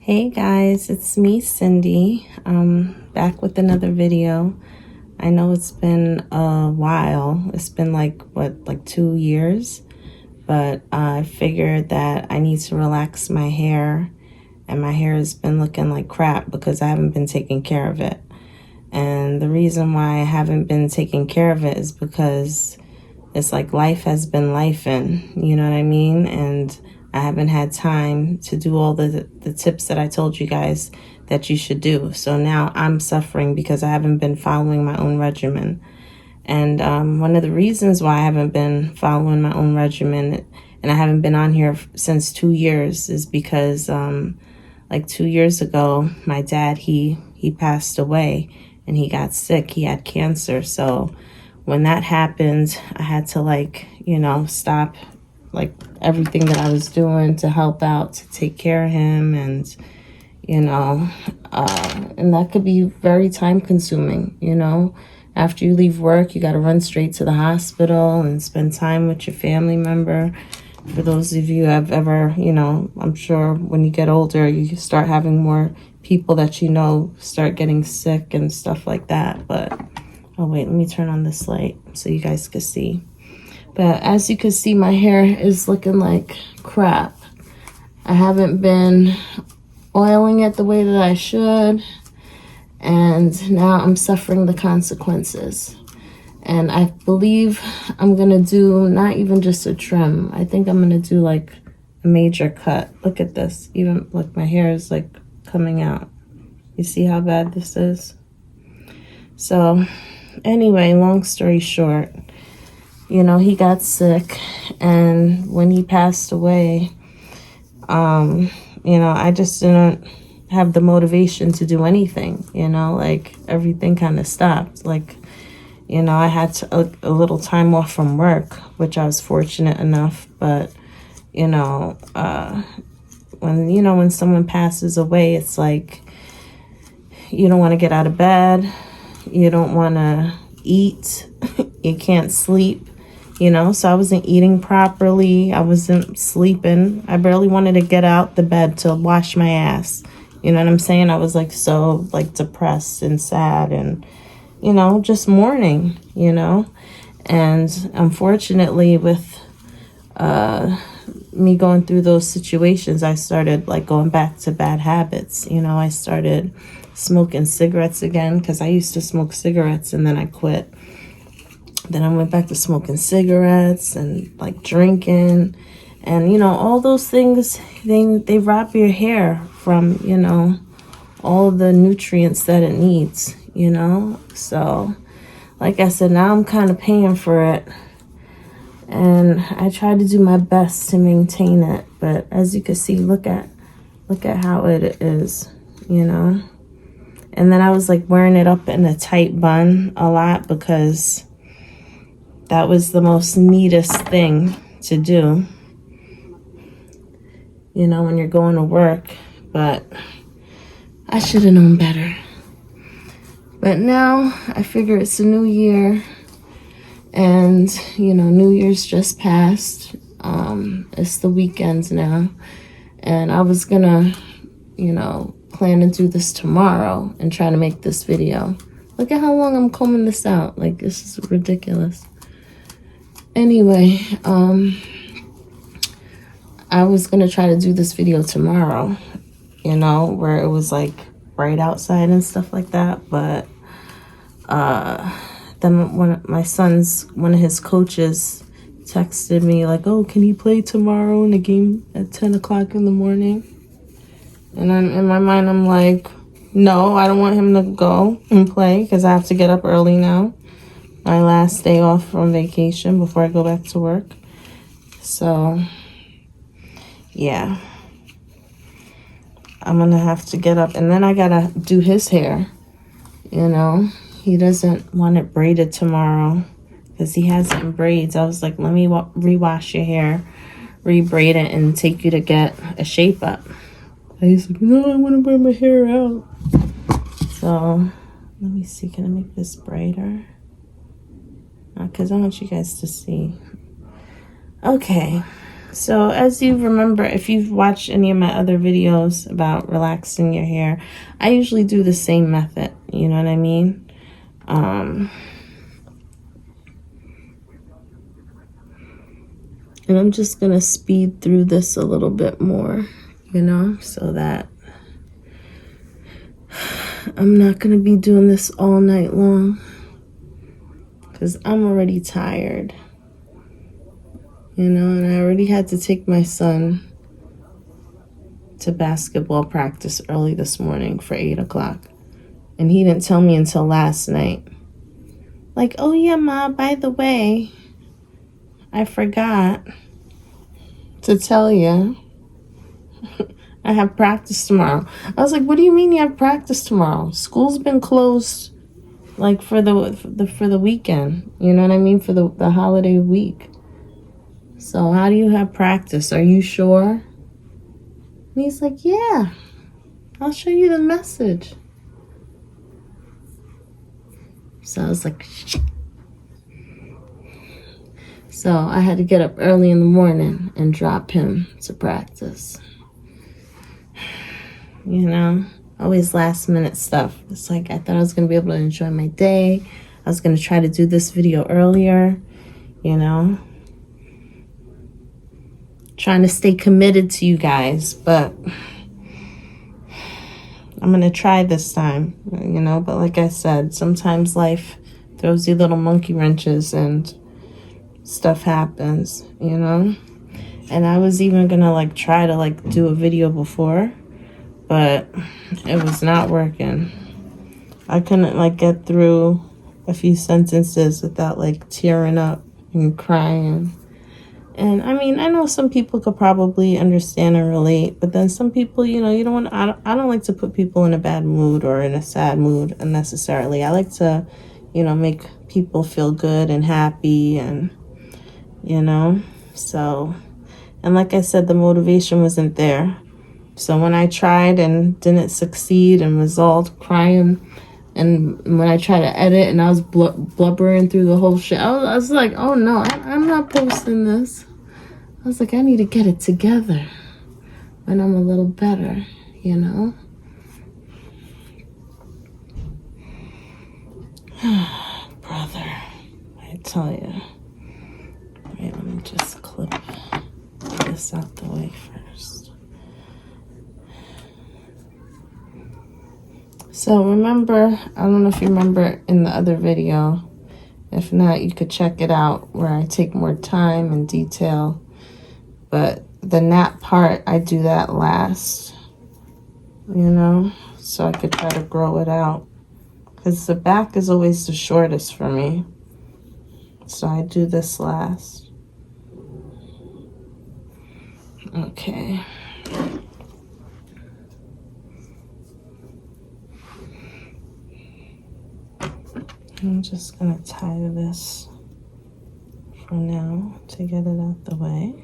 Hey guys, it's me, Cindy. Back with another video. I know it's been a while. It's been like 2 years, but I figured that I need to relax my hair, and my hair has been looking like crap because I haven't been taking care of it. And the reason why I haven't been taking care of it is because it's like life has been lifing, you know what I mean? And I haven't had time to do all the tips that I told you guys that you should do. So now I'm suffering because I haven't been following my own regimen. And one of the reasons why I haven't been following my own regimen and I haven't been on here since 2 years is because like 2 years ago, my dad, he passed away and he got sick. He had cancer. So when that happened, I had to stop everything that I was doing to help out, to take care of him. And, and that could be very time consuming, after you leave work, you got to run straight to the hospital and spend time with your family member. For those of you who have ever, I'm sure when you get older, you start having more people that start getting sick and stuff like that. But, oh wait, let me turn on this light so you guys can see. But as you can see, my hair is looking like crap. I haven't been oiling it the way that I should. And now I'm suffering the consequences. And I believe I'm going to do not even just a trim. I think I'm going to do like a major cut. Look at this. Even like my hair is like coming out. You see how bad this is? So anyway, long story short, he got sick, and when he passed away, I just didn't have the motivation to do anything, everything kind of stopped. I had a little time off from work, which I was fortunate enough, but, when someone passes away, it's like, you don't want to get out of bed, you don't want to eat, you can't sleep. So I wasn't eating properly. I wasn't sleeping. I barely wanted to get out the bed to wash my ass. You know what I'm saying? I was so depressed and sad and, just mourning, And unfortunately with me going through those situations, I started going back to bad habits. I started smoking cigarettes again because I used to smoke cigarettes and then I quit. Then I went back to smoking cigarettes and drinking, and all those things, they rob your hair from all the nutrients that it needs, so like I said, now I'm kind of paying for it, and I try to do my best to maintain it. But as you can see, look at how it is, and then I was wearing it up in a tight bun a lot because that was the most neatest thing to do, when you're going to work. But I should have known better. But now I figure it's a new year, and, New Year's just passed. It's the weekend now, and I was gonna, plan to do this tomorrow and try to make this video. Look at how long I'm combing this out. This is ridiculous. Anyway, I was going to try to do this video tomorrow, where it was bright outside and stuff like that. But then one of his coaches texted me oh, can you play tomorrow in the game at 10 o'clock in the morning? And in my mind, I'm like, no, I don't want him to go and play because I have to get up early now. My last day off from vacation before I go back to work. So, yeah. I'm going to have to get up. And then I got to do his hair. He doesn't want it braided tomorrow because he has it in braids. I was like, let me rewash your hair, re-braid it, and take you to get a shape up. And he's like, no, I want to wear my hair out. So, let me see. Can I make this brighter? Because I want you guys to see. Okay, So as you remember, if you've watched any of my other videos about relaxing your hair, I usually do the same method. You know what I mean? And I'm just going to speed through this a little bit more, you know, so that I'm not going to be doing this all night long, because I'm already tired, you know, and I already had to take my son to basketball practice early this morning for 8 o'clock. And he didn't tell me until last night. Like, oh yeah, Ma, by the way, I forgot to tell you I have practice tomorrow. I was like, what do you mean you have practice tomorrow? School's been closed like for the weekend. You know what I mean? For the holiday week. So how do you have practice? Are you sure? And he's like, yeah, I'll show you the message. So I was like, so I had to get up early in the morning and drop him to practice. You know, always last minute stuff. It's like I thought I was going to be able to enjoy my day. I was going to try to do this video earlier, you know. Trying to stay committed to you guys, but I'm going to try this time, you know. But like I said, sometimes life throws you little monkey wrenches and stuff happens, you know. And I was even going to like try to like do a video before, but it was not working. I couldn't like get through a few sentences without like tearing up and crying. And I mean, I know some people could probably understand and relate, but then some people, you know, you don't want, I don't like to put people in a bad mood or in a sad mood unnecessarily. I like to, you know, make people feel good and happy, and, you know, so, and like I said, the motivation wasn't there. So when I tried and didn't succeed and was all crying, and when I tried to edit and I was blubbering through the whole shit, I was like, oh no, I'm not posting this. I was like, I need to get it together when I'm a little better, you know? Brother, I tell you. Wait, let me just clip this out the way first. So remember, I don't know if you remember in the other video. If not, you could check it out where I take more time and detail. But the nap part, I do that last, you know, so I could try to grow it out. Because the back is always the shortest for me. So I do this last. Okay. I'm just going to tie this for now to get it out the way.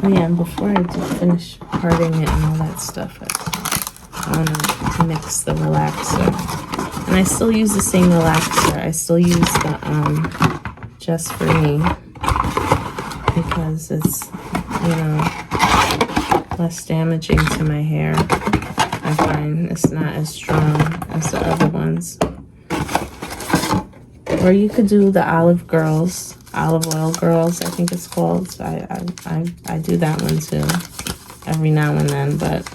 Oh yeah, and before I do finish parting it and all that stuff, I want to mix the relaxer. And I still use the same relaxer. I still use the Just For Me, because it's, you know, less damaging to my hair. I find it's not as strong as the other ones. Or you could do the olive oil girls, I think it's called. So I do that one too every now and then, but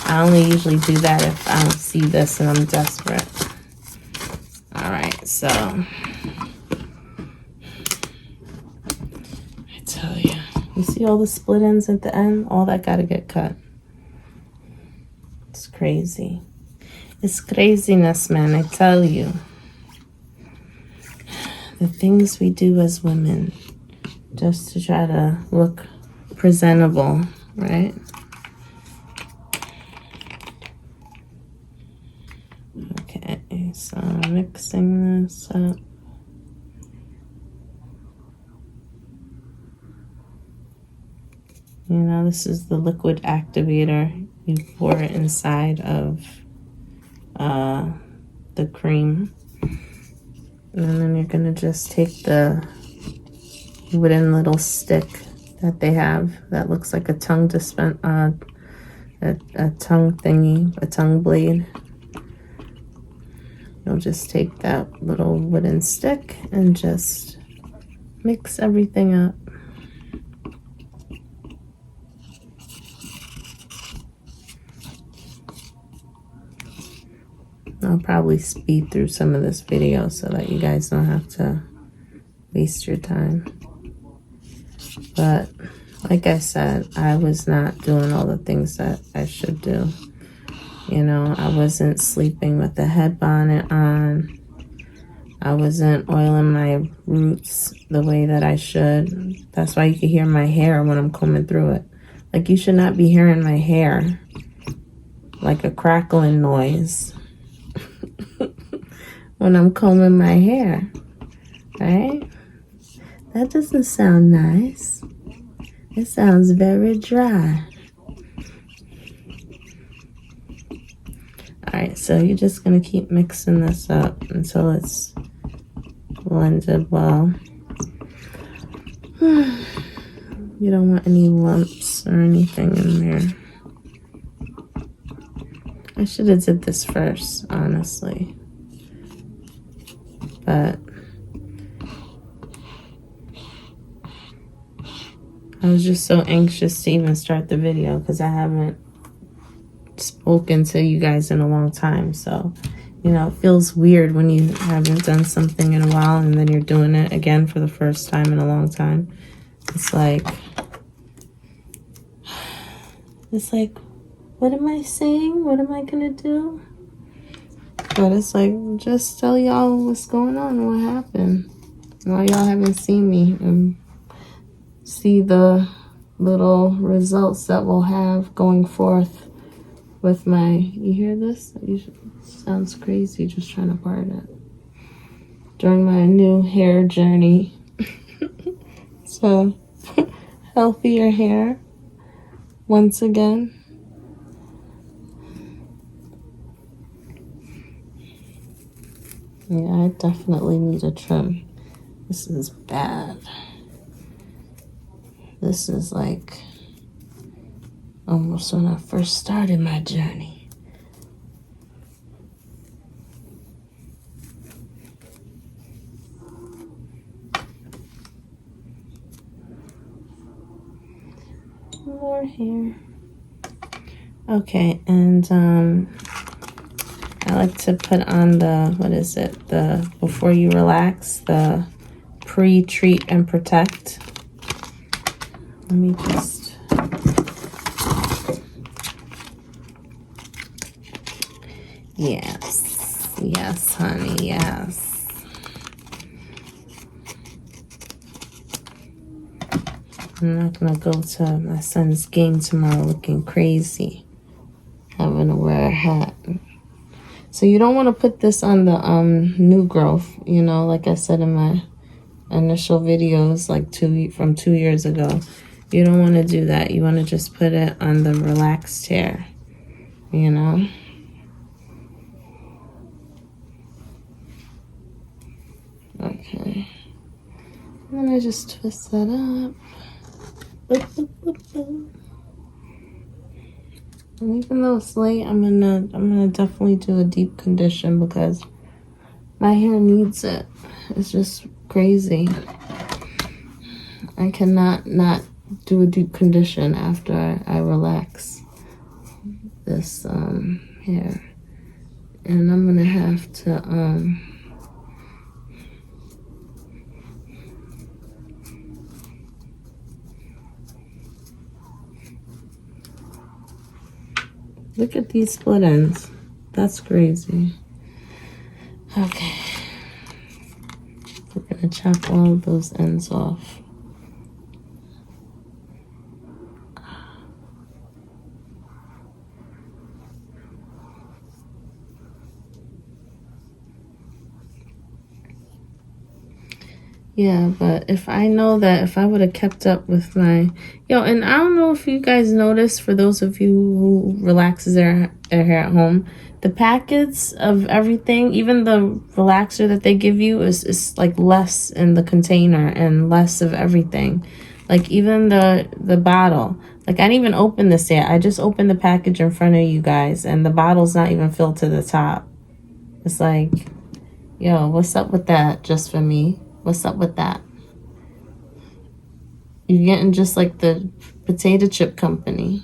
I only usually do that if I don't see this and I'm desperate. All right, so I tell you, you see all the split ends at the end? All that gotta get cut. It's crazy. It's craziness, man, I tell you. The things we do as women just to try to look presentable, right? Okay, so I'm mixing this up. You know, this is the liquid activator. You pour it inside of the cream. And then you're gonna just take the wooden little stick that they have that looks like a tongue a tongue thingy, a tongue blade. You'll just take that little wooden stick and just mix everything up. I'll probably speed through some of this video so that you guys don't have to waste your time. But like I said, I was not doing all the things that I should do. You know, I wasn't sleeping with the head bonnet on. I wasn't oiling my roots the way that I should. That's why you can hear my hair when I'm combing through it. Like, you should not be hearing my hair like a crackling noise when I'm combing my hair, right? That doesn't sound nice. It sounds very dry. Alright, so you're just going to keep mixing this up until it's blended well. You don't want any lumps or anything in there. I should have did this first, honestly. But I was just so anxious to even start the video because I haven't spoken to you guys in a long time. So, you know, it feels weird when you haven't done something in a while and then you're doing it again for the first time in a long time. It's like, what am I saying? What am I gonna do? But it's like, just tell y'all what's going on, what happened. Why y'all haven't seen me and see the little results that we'll have going forth with my, you hear this? Sounds crazy just trying to part it. During my new hair journey. So, healthier hair once again. Yeah, I definitely need a trim. This is bad. This is like almost when I first started my journey. More hair. Okay, and I like to put on the, what is it? The before you relax, the pre-treat and protect. Let me just, yes, honey, yes. I'm not gonna go to my son's game tomorrow looking crazy, having to wear a hat. So you don't want to put this on the new growth, you know, like I said in my initial videos, like from 2 years ago. You don't want to do that. You want to just put it on the relaxed hair, you know. Okay. And then I just twist that up. Boop, boop, boop, boop. And even though it's late, I'm gonna definitely do a deep condition because my hair needs it. It's just crazy. I cannot not do a deep condition after I relax this hair. And I'm gonna have to look at these split ends. That's crazy. Okay. We're gonna chop all of those ends off. Yeah, but if I know that if I would have kept up with my, and I don't know if you guys noticed, for those of you who relaxes their hair at home, the packets of everything, even the relaxer that they give you is like less in the container and less of everything. Like even the bottle. Like I didn't even open this yet. I just opened the package in front of you guys and the bottle's not even filled to the top. It's like, yo, what's up with that just for me? What's up with that? You're getting just like the potato chip company.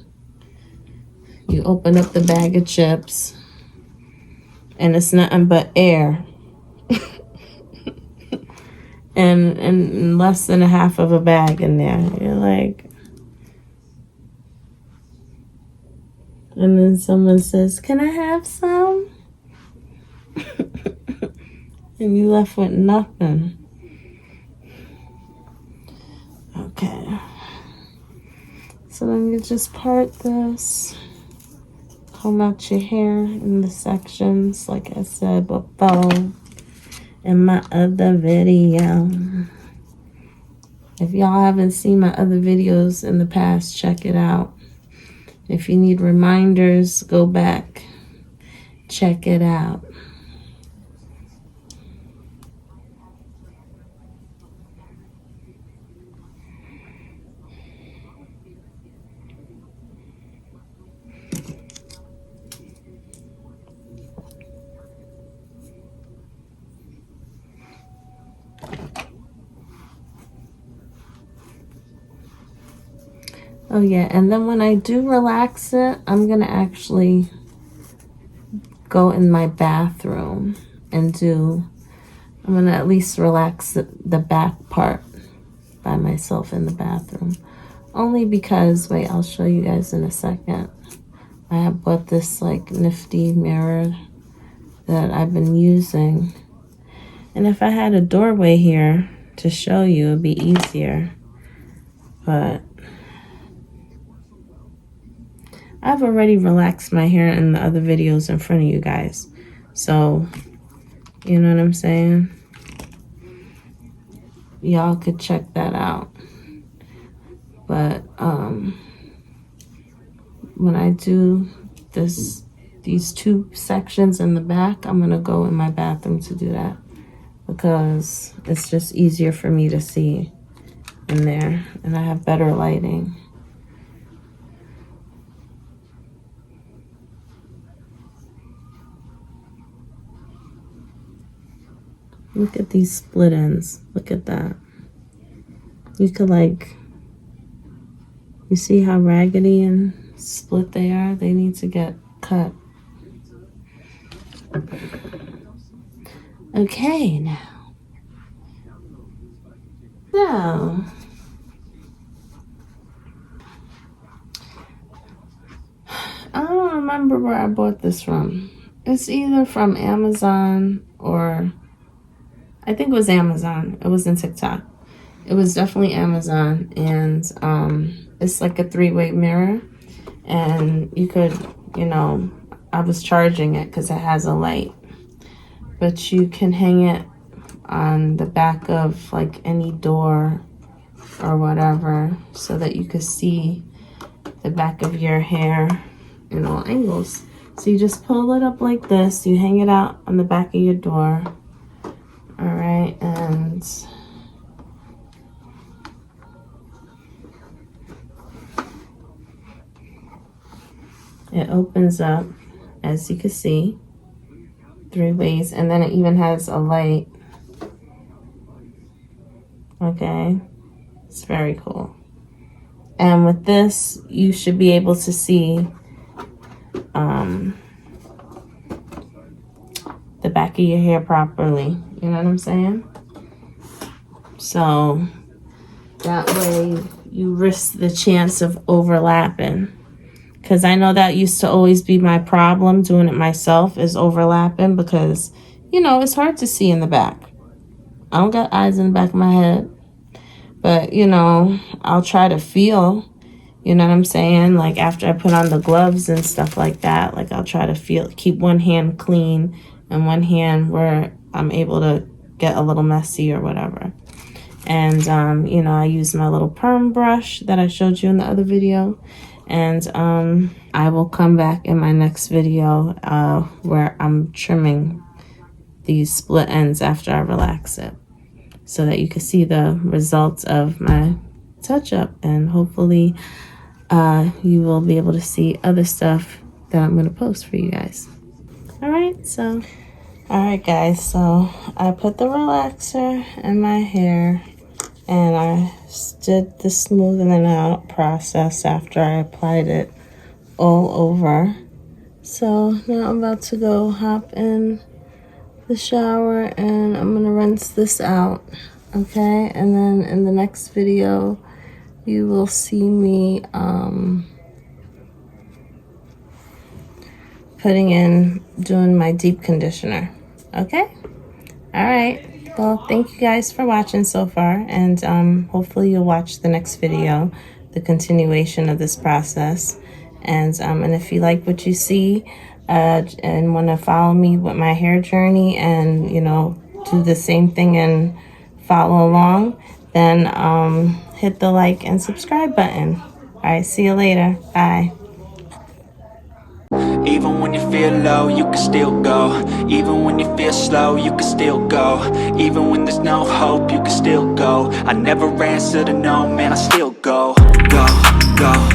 You open up the bag of chips and it's nothing but air. and less than a half of a bag in there. You're like, and then someone says, "Can I have some?" And you left with nothing. Okay. So then you just part this. Comb out your hair in the sections, like I said before in my other video. If y'all haven't seen my other videos in the past, check it out. If you need reminders, go back, check it out. Oh yeah, and then when I do relax it, I'm gonna actually go in my bathroom and I'm gonna at least relax the back part by myself in the bathroom. Only because, wait, I'll show you guys in a second. I have bought this like nifty mirror that I've been using. And if I had a doorway here to show you, it'd be easier. But I've already relaxed my hair in the other videos in front of you guys. So, you know what I'm saying? Y'all could check that out. But when I do these two sections in the back, I'm gonna go in my bathroom to do that because it's just easier for me to see in there and I have better lighting. Look at these split ends. Look at that. You could you see how raggedy and split they are? They need to get cut. Okay, now. So, I don't remember where I bought this from. It's either from Amazon or I think it was Amazon. It wasn't TikTok. It was definitely Amazon, and it's like a 3-way mirror, and you could, I was charging it because it has a light, but you can hang it on the back of like any door or whatever so that you could see the back of your hair in all angles. So you just pull it up like this, you hang it out on the back of your door. All right, and it opens up, as you can see, 3 ways, and then it even has a light. Okay, it's very cool. And with this, you should be able to see the back of your hair properly. You know what I'm saying? So that way you risk the chance of overlapping. Because I know that used to always be my problem doing it myself, is overlapping, because, it's hard to see in the back. I don't got eyes in the back of my head. But, I'll try to feel, you know what I'm saying? Like after I put on the gloves and stuff like that, like I'll try to keep one hand clean and one hand where I'm able to get a little messy or whatever. And, you know, I use my little perm brush that I showed you in the other video. And I will come back in my next video where I'm trimming these split ends after I relax it, so that you can see the results of my touch-up, and hopefully you will be able to see other stuff that I'm going to post for you guys. Alright guys, so I put the relaxer in my hair and I did the smoothing it out process after I applied it all over. So now I'm about to go hop in the shower and I'm gonna rinse this out, okay? And then in the next video you will see me doing my deep conditioner, okay? All right, well, thank you guys for watching so far, and hopefully you'll watch the next video, the continuation of this process. And if you like what you see and want to follow me with my hair journey and, you know, do the same thing and follow along, then hit the like and subscribe button. All right, see you later. Bye. Even when you feel low, you can still go. Even when you feel slow, you can still go. Even when there's no hope, you can still go. I never answer to no, man, I still go. Go, go.